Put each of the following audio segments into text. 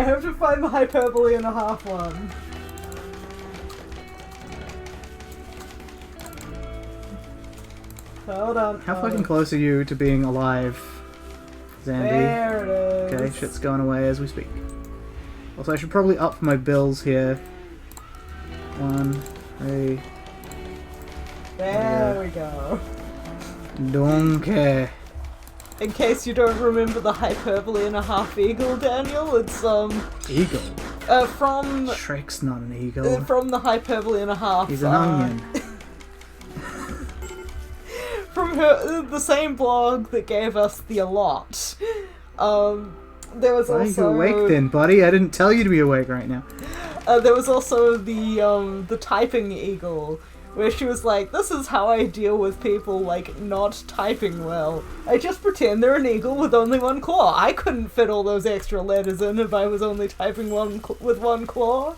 have to find the hyperbole and a half one. Hold on. How fucking close are you to being alive, Zandy? There it is. Okay, shit's going away as we speak. Also, I should probably up my bills here. 1, 3. There we go. Donkey. In case you don't remember the hyperbole and a half eagle, Daniel, it's Eagle? from Shrek's not an eagle. from the hyperbole and a half. He's an onion. From the same blog that gave us the allot. There was Why also. are you awake then, buddy? I didn't tell you to be awake right now. There was also the typing eagle, where she was like, "This is how I deal with people like not typing well. I just pretend they're an eagle with only one claw. I couldn't fit all those extra letters in if I was only typing with one claw."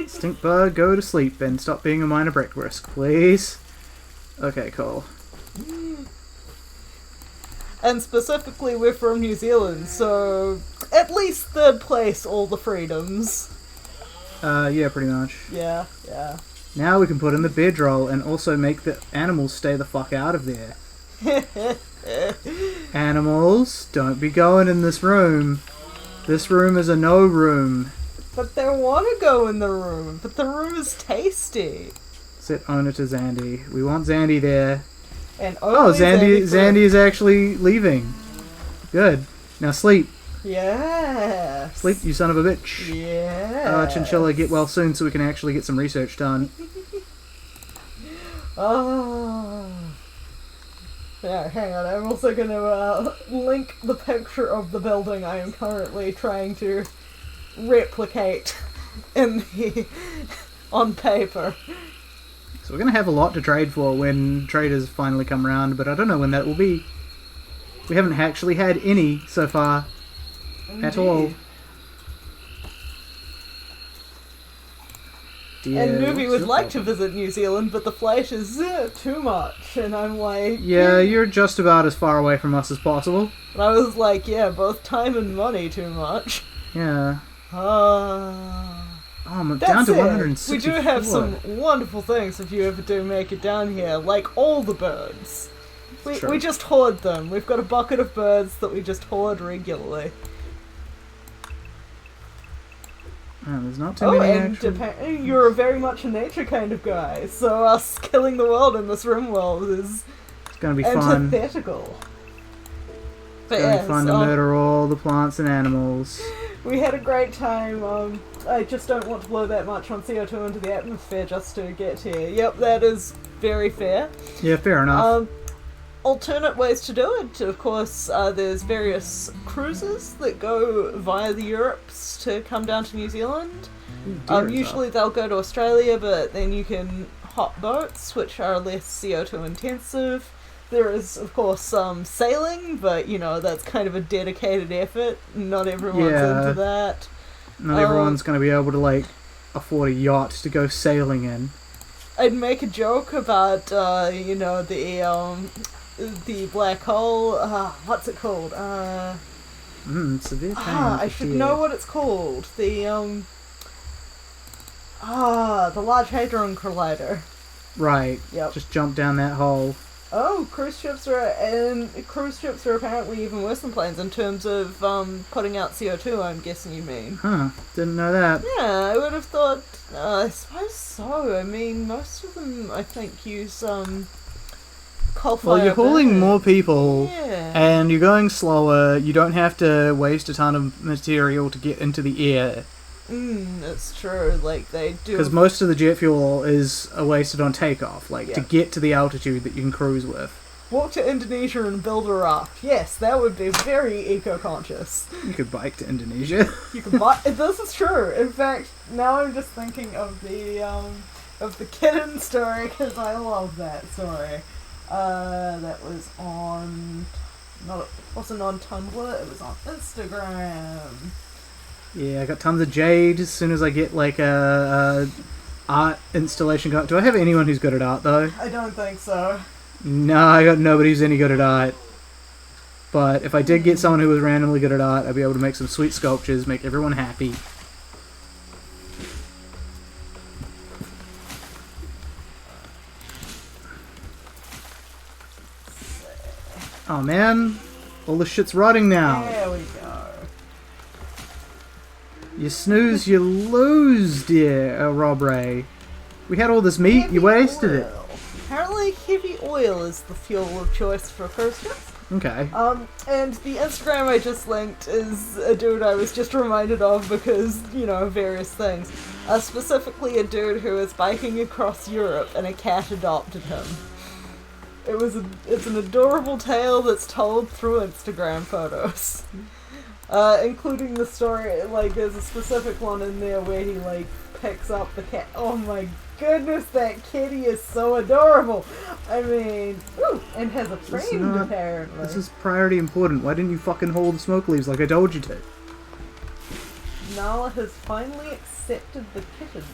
Stink bug, go to sleep and stop being a minor brick-risk, please. Okay, cool. And specifically, we're from New Zealand, so at least third place, all the freedoms. Yeah, pretty much. Yeah. Now we can put in the bedroll and also make the animals stay the fuck out of there. Animals, don't be going in this room. This room is a no room. But they want to go in the room. But the room is tasty. Set owner to Zandy. We want Zandy there. And Oh, Zandy is actually leaving. Good. Now sleep. Yeah. Sleep, you son of a bitch. Yeah. Chinchilla, get well soon so we can actually get some research done. Oh. Yeah, hang on. I'm also going to link the picture of the building I am currently trying to replicate on paper. So we're going to have a lot to trade for when traders finally come around, but I don't know when that will be. We haven't actually had any so far. Indeed. At all. Dear, And Newbie would your like to problem? visit New Zealand, but the flight is too much. And I'm like... Yeah, you're just about as far away from us as possible. And I was like, yeah, both time and money too much. Yeah. Ah. Oh, I'm That's down to it. 164. We do have some wonderful things if you ever do make it down here, like all the birds. Sure. We just hoard them. We've got a bucket of birds that we just hoard regularly. Oh, there's not too many and actual... you're very much a nature kind of guy, so us killing the world in this Rimworld is It's gonna be fun. antithetical. But It's gonna yes, be fun to murder all the plants and animals. we had a great time. I just don't want to blow that much on CO2 into the atmosphere just to get here. Yep, that is very fair. Yeah, fair enough. Alternate ways to do it, of course, there's various cruises that go via the Europes to come down to New Zealand. Usually they'll go to Australia, but then you can hop boats, which are less CO2 intensive. There is, of course, some sailing, but, you know, that's kind of a dedicated effort. Not everyone's into that. Not everyone's going to be able to, like, afford a yacht to go sailing in. I'd make a joke about, you know, the black hole. What's it called? Severe pain. I should know what it's called. The Large Hadron Collider. Right. Yep. Just jump down that hole. Oh, cruise ships are apparently even worse than planes in terms of putting out CO2. I'm guessing you mean. Huh. Didn't know that. Yeah, I would have thought. I suppose so. I mean, most of them, I think, use coal fire. Well, you're hauling burning. more people, Yeah. and you're going slower. You don't have to waste a ton of material to get into the air. That's true. Like, they do. Because most of the jet fuel is wasted on takeoff, to Yeah. get to the altitude that you can cruise with. Walk to Indonesia and build a raft. Yes, that would be very eco-conscious. You could bike to Indonesia. You can buy. This is true. In fact, now I'm just thinking of the kitten story because I love that story. That was on. Wasn't on Tumblr. It was on Instagram. Yeah, I got tons of jade as soon as I get a art installation going. Do I have anyone who's good at art though? I don't think so. No, I got nobody who's any good at art. But if I did get someone who was randomly good at art, I'd be able to make some sweet sculptures, make everyone happy. Oh man, all the shit's rotting now. There we go. You snooze, you lose, dear Rob Ray. We had all this meat, you wasted it. Apparently heavy oil is the fuel of choice for coasters. Okay. And the Instagram I just linked is a dude I was just reminded of because, you know, various things. Specifically a dude who was biking across Europe and a cat adopted him. It's an adorable tale that's told through Instagram photos. Including the story, like, there's a specific one in there where he, like, picks up the cat. Oh my goodness, that kitty is so adorable! I mean, ooh, and has a friend, apparently. This is priority important. Why didn't you fucking hold the smoke leaves like I told you to? Nala has finally accepted the kittens.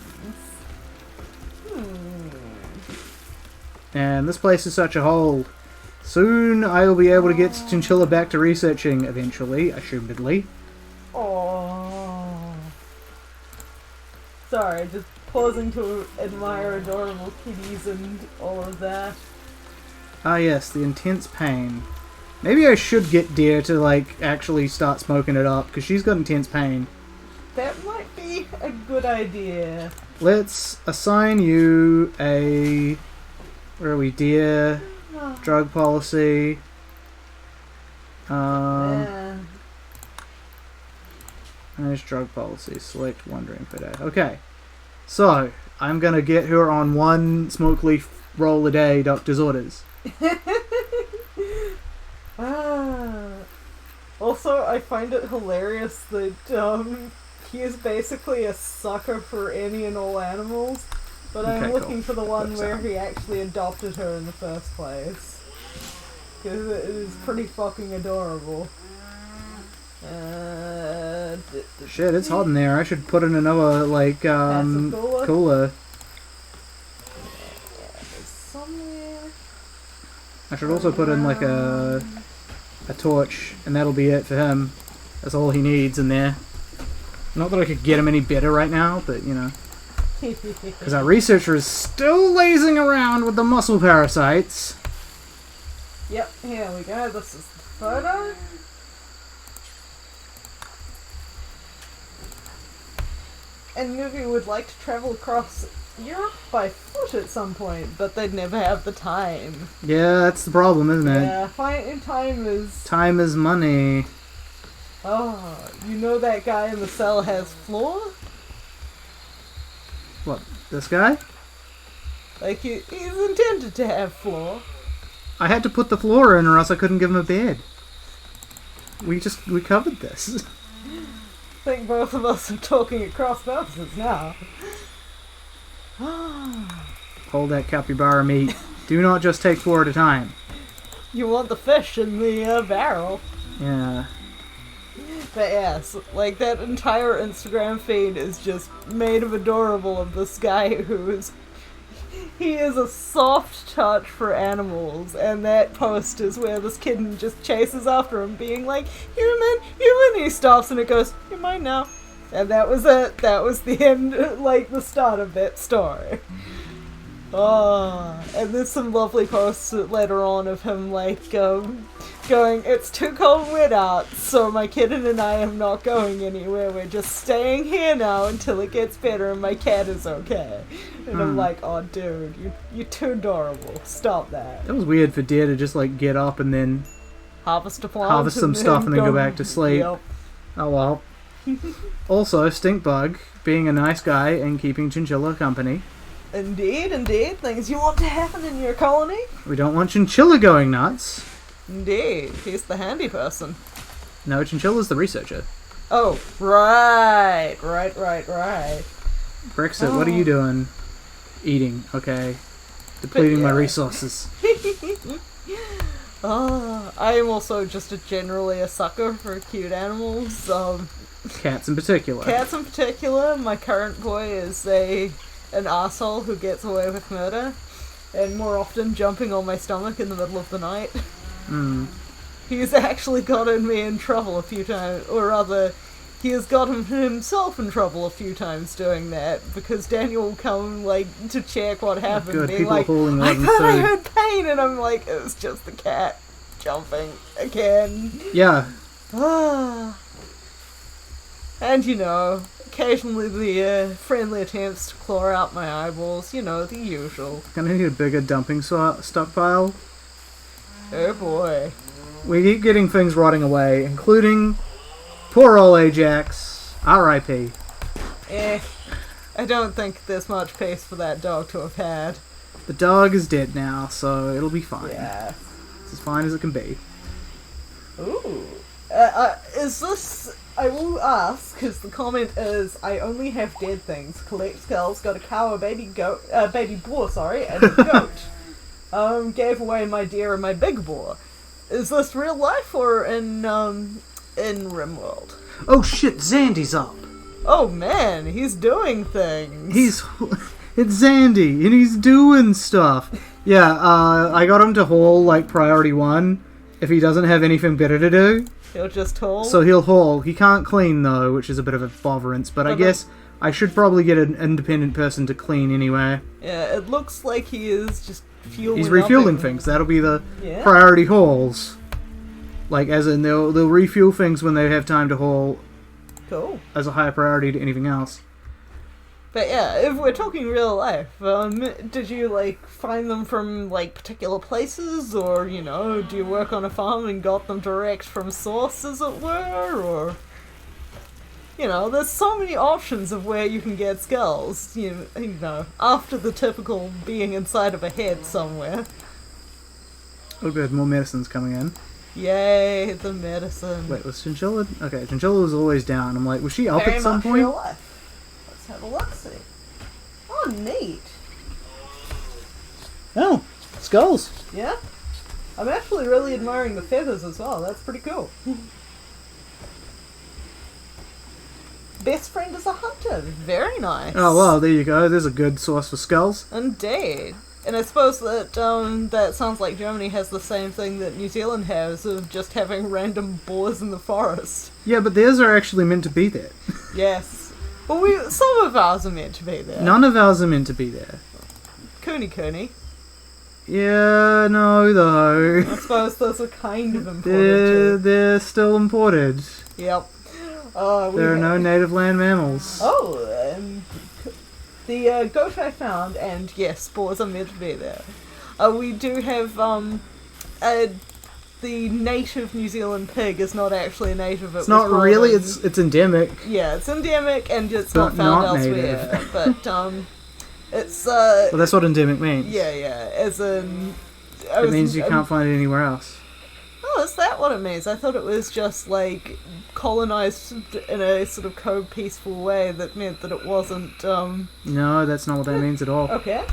And this place is such a hole. Soon I will be able to get Chinchilla back to researching eventually, assumedly. Oh. Sorry, just pausing to admire adorable kitties and all of that. Ah yes, the intense pain. Maybe I should get Deer to, like, actually start smoking it up, because she's got intense pain. That might be a good idea. Let's assign you a... Where are we? Deer... Drug policy. Yeah. Manage drug policy. Select one drink per day. Okay. So, I'm gonna get her on one smoke leaf roll a day, doctor's orders. Also, I find it hilarious that he is basically a sucker for any and all animals. But I'm looking for the one where he actually adopted her in the first place. Because it is pretty fucking adorable. Shit, it's hot in there. I should put in another, like, cooler. Yeah, there's somewhere. I should also put in, like, a torch, and that'll be it for him. That's all he needs in there. Not that I could get him any better right now, but, you know. Because our researcher is still lazing around with the muscle parasites. Yep, here we go. This is the photo. And Movie would like to travel across Europe by foot at some point, but they'd never have the time. Yeah, that's the problem, isn't it? Yeah, finding time is... Time is money. Oh, you know that guy in the cell has floor? What, this guy? Like, he's intended to have floor. I had to put the floor in or else I couldn't give him a bed. We covered this. I think both of us are talking at cross purposes now. Hold that capybara meat. Do not just take 4 at a time. You want the fish in the barrel. Yeah. But yes, like that entire Instagram feed is just made of adorable of this guy he is a soft touch for animals, and that post is where this kitten just chases after him being like, human, human, he stops and it goes, you're mine now. And that was it. That was the end, like the start of that story. Oh, and there's some lovely posts later on of him like going, it's too cold and wet out, so my kitten and I am not going anywhere. We're just staying here now until it gets better and my cat is okay. And I'm like, oh dude, you're too adorable. Stop that. It was weird for Deer to just like get up and then harvest a plant, harvest some stuff and then go back to sleep. Yep. Oh well. Also, Stinkbug being a nice guy and keeping Chinchilla company. Indeed, indeed. Things you want to happen in your colony. We don't want Chinchilla going nuts. Indeed. He's the handy person. No, Chinchilla's the researcher. Oh, right. Brexit, what are you doing? Eating, okay. Depleting my resources. I am also just generally a sucker for cute animals. Cats in particular. Cats in particular. My current boy is an arsehole who gets away with murder, and more often jumping on my stomach in the middle of the night. He's actually gotten me in trouble a few times, or rather, he has gotten himself in trouble a few times doing that, because Daniel will come, like, to check what happened, good. being People like, hauling I on thought I food. heard pain, and I'm like, it was just the cat jumping again. Yeah. And, you know, occasionally the friendly attempts to claw out my eyeballs, you know, the usual. Gonna need a bigger dumping stockpile. Oh boy. We keep getting things rotting away, including poor old Ajax. R.I.P. I don't think there's much pace for that dog to have had. The dog is dead now, so it'll be fine. Yeah. It's as fine as it can be. Ooh. Is this... I will ask, because the comment is, I only have dead things. Collect skulls, got a cow, a baby boar, and a goat. Gave away my deer and my big boar. Is this real life or in Rimworld? Oh shit, Zandy's up! Oh man, he's doing things. It's Zandy, and he's doing stuff. Yeah, I got him to haul, like, priority 1, if he doesn't have anything better to do. He'll just haul? So he'll haul. He can't clean, though, which is a bit of a botherance, but I guess I should probably get an independent person to clean anyway. Yeah, it looks like he is just fueling He's refueling up things. That'll be the priority hauls. Like, as in, they'll refuel things when they have time to haul. Cool. As a higher priority to anything else. But yeah, if we're talking real life, did you, like, find them from, like, particular places, or, you know, do you work on a farm and got them direct from source, as it were, or... You know, there's so many options of where you can get skulls, you know, after the typical being inside of a head somewhere. Oh good, more medicine's coming in. Yay, the medicine. Wait, was Chinchilla... Okay, Chinchilla was always down. I'm like, was she up Very at some much point? real life. Let's have a look-see. Oh, neat. Oh, skulls. Yeah? I'm actually really admiring the feathers as well. That's pretty cool. Best friend is a hunter. Very nice. Oh, well, there you go. There's a good source for skulls. Indeed. And I suppose that that sounds like Germany has the same thing that New Zealand has, of just having random boars in the forest. Yeah, but theirs are actually meant to be there. Yes. Well, some of ours are meant to be there. None of ours are meant to be there. Cooney. Yeah, no, though. I suppose those are kind of imported They're still imported. Yep. There are no native land mammals. Oh, the goat I found, and yes, spores are meant to be there. We do have, the native New Zealand pig is not actually a native. It's not really, it's endemic. Yeah, it's endemic, and it's not found elsewhere. Native. But, it's, Well, that's what endemic means. Yeah, as in... It means you can't find it anywhere else. Oh, is that what it means? I thought it was just, like, colonized in a sort of co-peaceful way that meant that it wasn't, No, that's not what that means at all. Okay.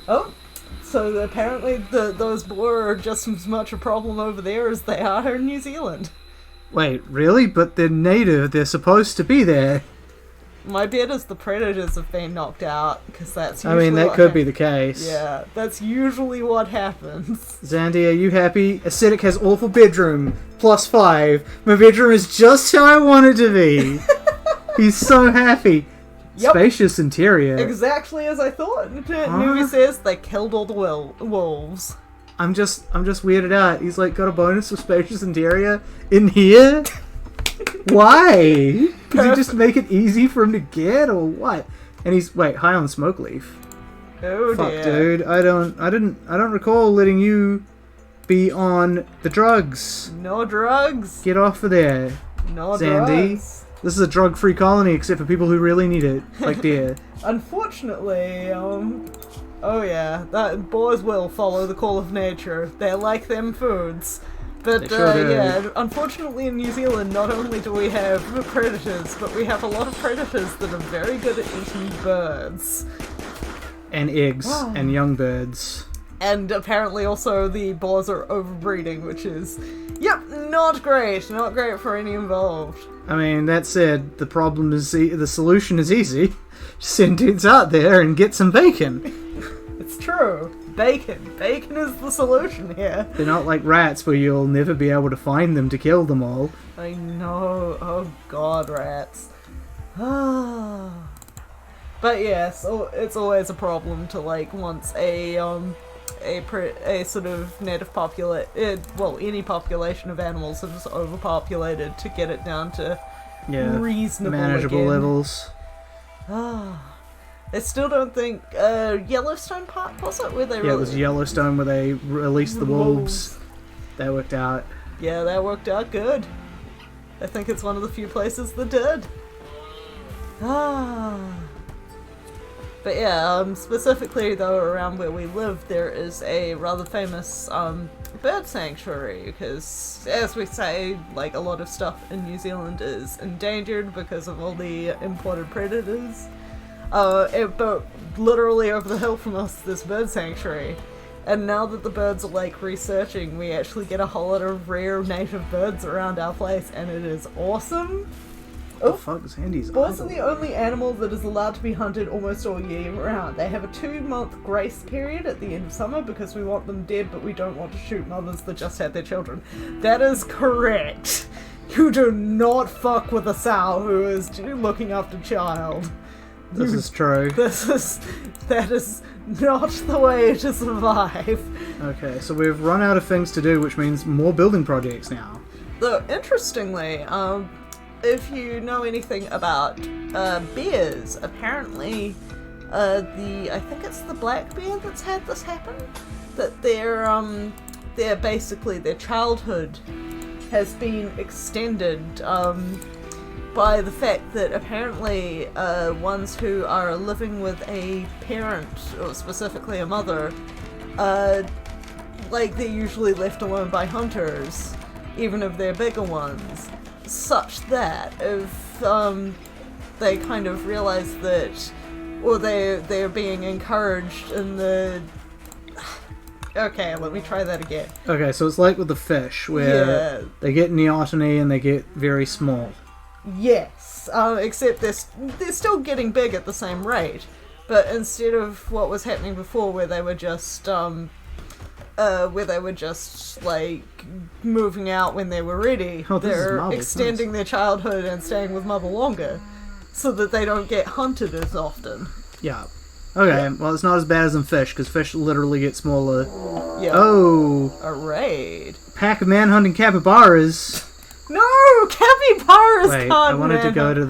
Oh, so apparently those boar are just as much a problem over there as they are in New Zealand. Wait, really? But they're native, they're supposed to be there. My bet is the predators have been knocked out, because that's usually that could be the case. Yeah, that's usually what happens. Zandy, are you happy? Acidic has awful bedroom. +5. My bedroom is just how I want it to be. He's so happy. Yep. Spacious interior. Exactly as I thought. Newbie says they killed all the wolves. I'm just weirded out. He's like got a bonus for spacious interior in here? Why? Does he just make it easy for him to get, or what? And he's high on smoke leaf. Oh Fuck, dear. dude. I don't recall letting you be on the drugs. No drugs. Get off of there. No Zandy. drugs. This is a drug-free colony, except for people who really need it, like deer. Unfortunately, oh yeah, that boars will follow the call of nature. They like them foods. But, yeah, unfortunately in New Zealand, not only do we have predators, but we have a lot of predators that are very good at eating birds. And eggs, and young birds. And apparently also the boars are overbreeding, which is, yep, not great. Not great for any involved. I mean, that said, the problem is, the solution is easy. Just send dudes out there and get some bacon. It's true. Bacon. Bacon is the solution here. They're not like rats where you'll never be able to find them to kill them all. I know. Oh god, rats. But yes, it's always a problem to like once a sort of native any population of animals is overpopulated to get it down to reasonable manageable again. levels. I still don't think Yellowstone Park was it where they it was Yellowstone where they released the wolves. That worked out. Yeah, that worked out good. I think it's one of the few places that did. But yeah, specifically though around where we live there is a rather famous bird sanctuary because, as we say, like a lot of stuff in New Zealand is endangered because of all the imported predators. But literally over the hill from us, this bird sanctuary. And now that the birds are like researching, we actually get a whole lot of rare native birds around our place, and it is awesome. Oh, fuck, Sandy's Boars are idle. the only animal that is allowed to be hunted almost all year round. They have a 2-month grace period at the end of summer because we want them dead, but we don't want to shoot mothers that just had their children. That is correct. You do not fuck with a sow who is looking after child. This is true. That is not the way to survive. Okay, so we've run out of things to do, which means more building projects now. Though, interestingly, if you know anything about bears, apparently I think it's the black bear that's had this happen, that they're basically their childhood has been extended by the fact that apparently ones who are living with a parent, or specifically a mother, like they're usually left alone by hunters, even if they're bigger ones, such that if they kind of realize that, or they're being encouraged in the... Okay, let me try that again. Okay, so it's like with the fish, where they get neoteny and they get very small. Yes, except they're still getting big at the same rate, but instead of what was happening before, where they were just like moving out when they were ready, they're extending their childhood and staying with mother longer, so that they don't get hunted as often. Yeah. Okay, well it's not as bad as in fish, because fish literally get smaller. Yeah. Oh! A raid. Pack of manhunting capybaras! No! Capybaras Wait, can't I wanted to manhunt. go to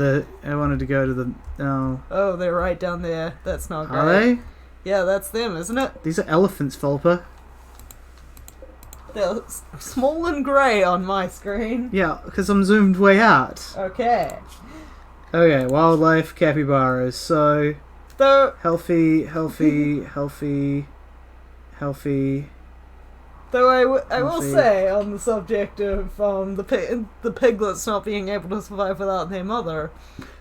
the... Oh. Oh, they're right down there. That's not great. Are they? Yeah, that's them, isn't it? These are elephants, Fulpa. They're small and grey on my screen. Yeah, because I'm zoomed way out. Okay. Okay, wildlife capybaras. So, Though healthy. Though I will say, on the subject of the piglets not being able to survive without their mother,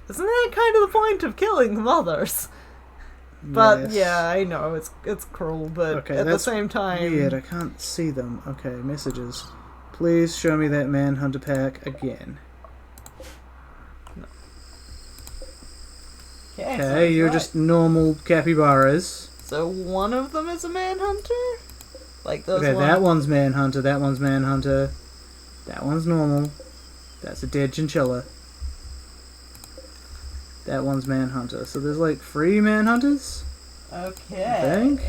isn't that kind of the point of killing the mothers? But yes. yeah, I know it's cruel, but Okay, at the that's same time, weird. I can't see them. Okay, messages. Please show me that manhunter pack again. Okay, you're just normal capybaras. So one of them is a manhunter? Like those Okay, ones? that one's manhunter, that one's manhunter. That one's normal. That's a dead chinchilla. That one's manhunter. So there's like 3 manhunters? Okay. I think.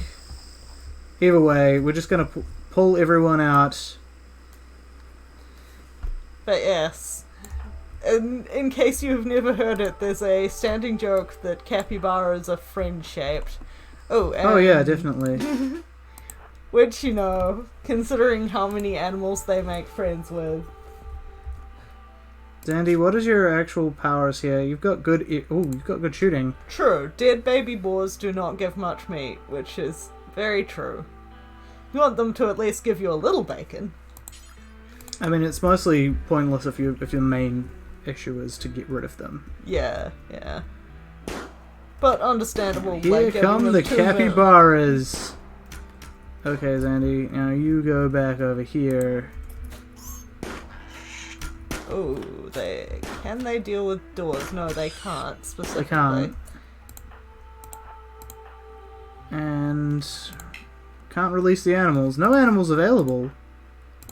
Either way, we're just gonna pull everyone out. But yes. In case you've never heard it, there's a standing joke that capybaras are friend-shaped. Oh yeah, definitely. Which, you know, considering how many animals they make friends with. Dandy, what is your actual powers here? You've got good... you've got good shooting. True. Dead baby boars do not give much meat, which is very true. You want them to at least give you a little bacon. I mean, it's mostly pointless if your main issue is to get rid of them. Yeah. But understandable. Here like, come the 2 minutes. capybaras! Okay, Zandy, now you go back over here. Oh, can they deal with doors? No, they can't, specifically. They can't. And can't release the animals. No animals available.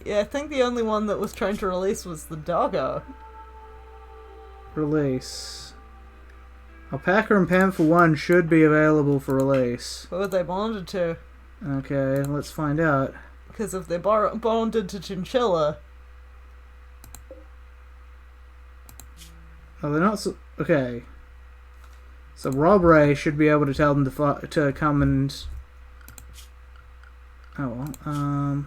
Yeah, I think the only one that was trying to release was the doggo. Release. Alpaca and Panther 1 should be available for release. Who are they bonded to? Okay, let's find out. Because if they're bonded to Chinchilla... Oh, they're not so... Okay. So Rob Ray should be able to tell them to come and... Oh, well,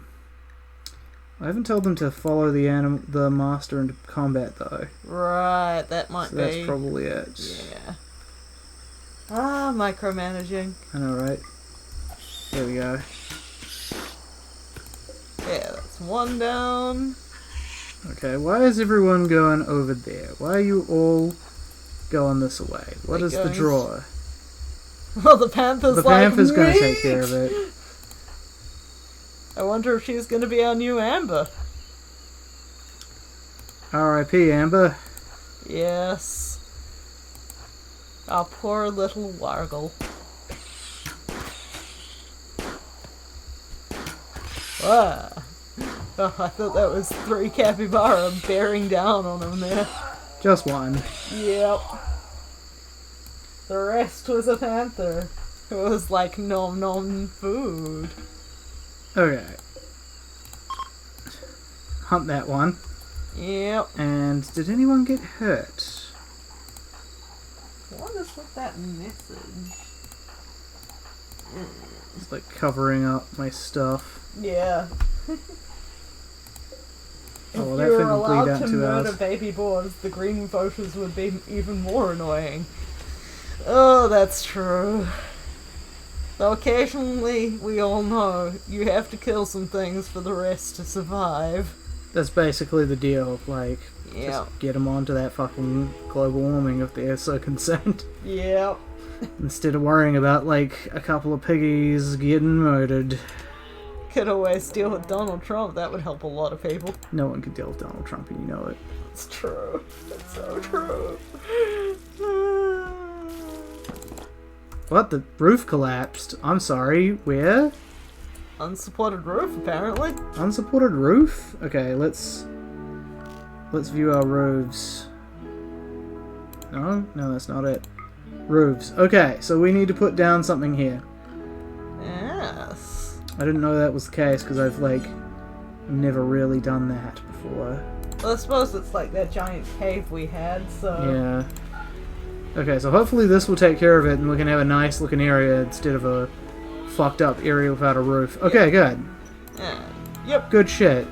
I haven't told them to follow the master into combat, though. Right, that might So be... that's probably it. Yeah. Ah, micromanaging. I know, right? There we go. Yeah, that's one down. Okay, why is everyone going over there? Why are you all going this way? What is the draw? Well, the Panther's The Panther's going to take care of it. I wonder if she's going to be our new Amber. R.I.P. Amber. Yes. Our poor little Wargle. Ah. Oh, I thought that was 3 capybara bearing down on him there. Just one. Yep. The rest was a panther. It was like nom nom food. Okay. Hunt that one. Yep. And did anyone get hurt? What is with that message? It's like covering up my stuff. Yeah. Oh, well, if that you were thing will bleed allowed out to 2 murder hours. baby boars, the green voters would be even more annoying. Oh, that's true. Though occasionally, we all know, you have to kill some things for the rest to survive. That's basically the deal. Like, Yeah. just get them onto that fucking global warming if they're so concerned. Yep. Instead of worrying about, like, a couple of piggies getting murdered. Could always deal with Donald Trump. That would help a lot of people. No one can deal with Donald Trump, and you know it. It's true. It's so true. What? The roof collapsed? I'm sorry, where? Unsupported roof, apparently. Unsupported roof? Okay, let's view our roofs. No, that's not it. Roofs. Okay, so we need to put down something here. Yes. I didn't know that was the case because I've like never really done that before. Well, I suppose it's like that giant cave we had, so... Yeah. Okay, so hopefully this will take care of it and we can have a nice looking area instead of a fucked up area without a roof. Okay, good. Yeah. Yep. Good shit.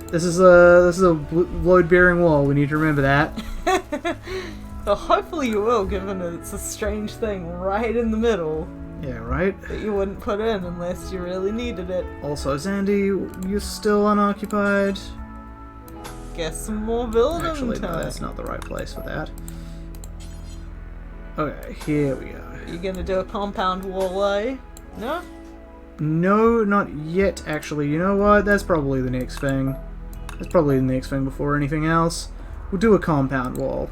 This is a load bearing wall. We need to remember that. Well, hopefully you will, given it's a strange thing right in the middle Yeah, right? that you wouldn't put in unless you really needed it. Also, Sandy, you're still unoccupied. Guess some more building Actually, no, time. that's not the right place for that. Okay, here we go. You gonna do a compound wall, eh? No? No, not yet, actually. You know what? That's probably the next thing. That's probably the next thing before anything else. We'll do a compound wall.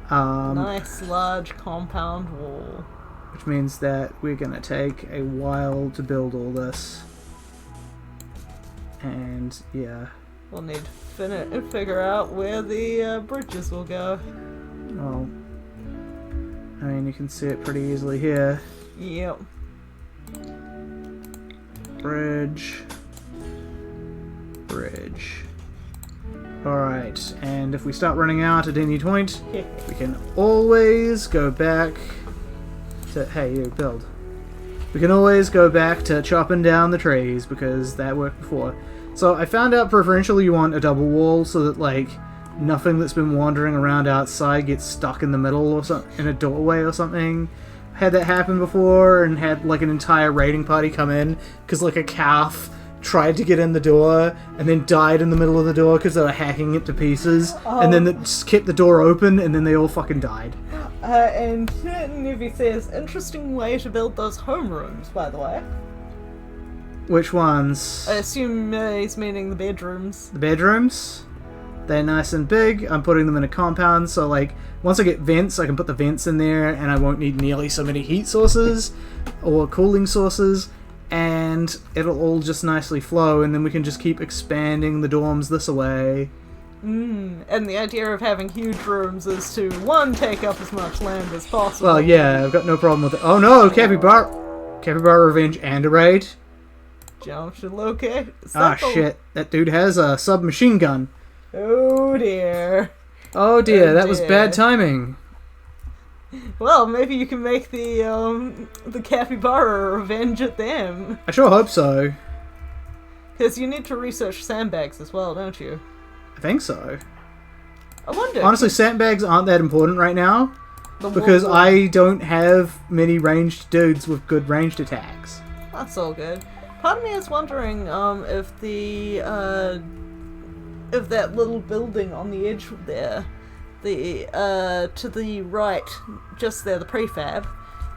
Nice large compound wall. Which means that we're gonna take a while to build all this. And, yeah. We'll need to figure out where the bridges will go. Well, I mean, you can see it pretty easily here. Yep. Bridge. Bridge. Alright, and if we start running out at any point, we can always go back to... Hey, you, build. We can always go back to chopping down the trees, because that worked before. So I found out preferentially you want a double wall, so that, like, nothing that's been wandering around outside gets stuck in the middle or something, in a doorway or something. Had that happen before, and had, like, an entire raiding party come in, because, like, a calf tried to get in the door, and then died in the middle of the door because they were hacking it to pieces, and then it just kept the door open, and then they all fucking died. And Nuvi says, interesting way to build those homerooms, by the way. Which ones? I assume he's meaning the bedrooms. The bedrooms? They're nice and big. I'm putting them in a compound, so like once I get vents, I can put the vents in there, and I won't need nearly so many heat sources or cooling sources, and it'll all just nicely flow, and then we can just keep expanding the dorms this way. And the idea of having huge rooms is to, one, take up as much land as possible. Well, yeah, I've got no problem with it. Oh no, Capybara Revenge and a raid. Jump to locate. Ah, shit. That dude has a submachine gun. Oh dear. Oh dear, that was bad timing. Well, maybe you can make the capybara revenge at them. I sure hope so. Because you need to research sandbags as well, don't you? I think so. I wonder. Honestly, sandbags aren't that important right now. Because I don't have many ranged dudes with good ranged attacks. That's all good. Part of me is wondering if that little building on the edge there, to the right, just there, the prefab,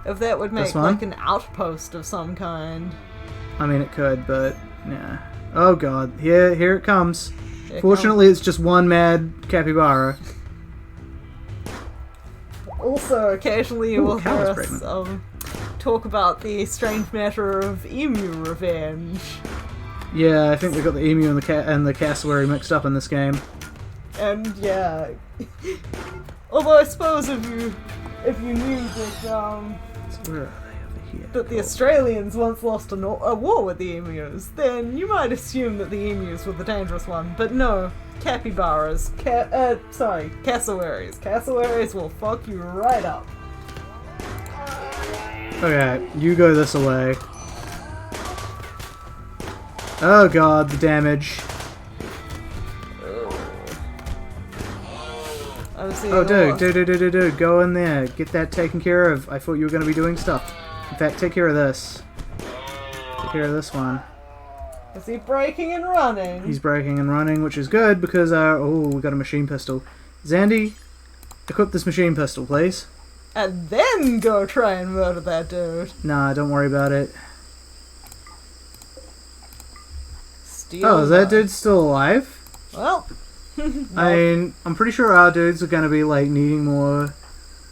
if that would make like an outpost of some kind. I mean, it could, but yeah. Oh god, here it comes. Fortunately, it's just one mad capybara. Also, occasionally you will hear us talk about the strange matter of emu revenge. Yeah, I think we got the emu and the cassowary mixed up in this game. And yeah, although I suppose if you knew that where are they over here? That the Australians once lost a war with the emus, then you might assume that the emus were the dangerous one. But no, capybaras, cassowaries. Cassowaries will fuck you right up. Okay, you go this way. Oh god, the damage. Oh dude, go in there. Get that taken care of. I thought you were going to be doing stuff. In fact, take care of this. Take care of this one. Is he breaking and running? He's breaking and running, which is good because, oh, we got a machine pistol. Zandy, equip this machine pistol, please. And then go try and murder that dude. Nah, don't worry about it. Is that dude still alive? Well, I mean, I'm pretty sure our dudes are going to be, like, needing more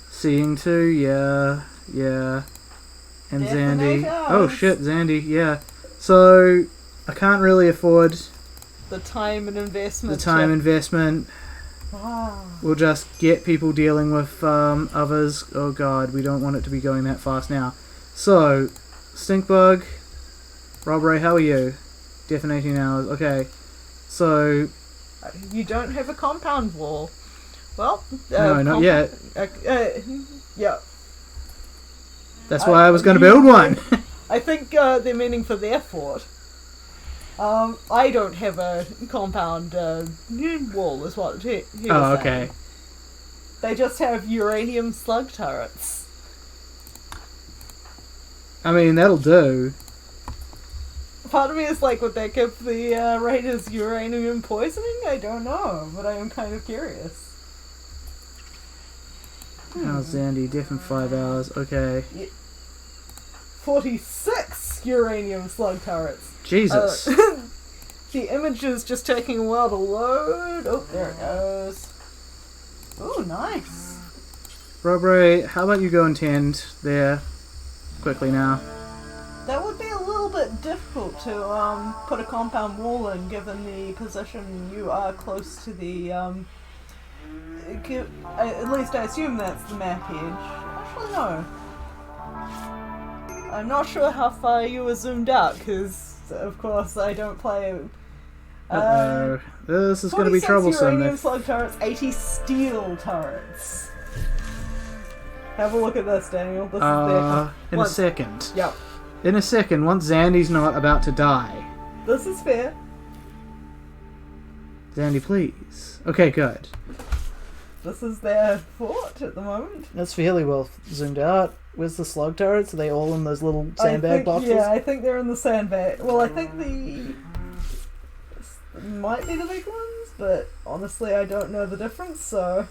seeing to. Yeah. And Zandy. Oh, shit, Zandy, yeah. So, I can't really afford the time and investment. We'll just get people dealing with others. Oh, God, we don't want it to be going that fast now. So, Stinkbug, Rob Ray, how are you? Deafenating hours. Okay, so you don't have a compound wall. Well, no, not yet. Yeah. That's why I was going to build one. I think they're meaning for their fort. I don't have a compound wall, is what he was saying. Okay. They just have uranium slug turrets. I mean, that'll do. Part of me is like, would that give the raiders uranium poisoning? I don't know, but I am kind of curious. How's Zandy? Deaf in 5 hours. Okay. 46 uranium slug turrets. Jesus. The image is just taking a while to load. Oh, there it goes. Oh, nice. Robray, how about you go and tend there quickly now? That would be a little bit difficult to put a compound wall in, given the position you are close to the. At least I assume that's the map edge. Actually, no. I'm not sure how far you were zoomed out, because of course I don't play. This is going to be troublesome. Uranium slug turrets, 80 steel turrets. Have a look at this, Daniel. This is in a second. Yep. In a second, once Zandy's not about to die. This is fair. Zandy, please. Okay, good. This is their fort at the moment. That's fairly well zoomed out. Where's the slug turrets? Are they all in those little sandbag boxes? Yeah, I think they're in the sandbag. Well, I think might be the big ones, but honestly I don't know the difference, so.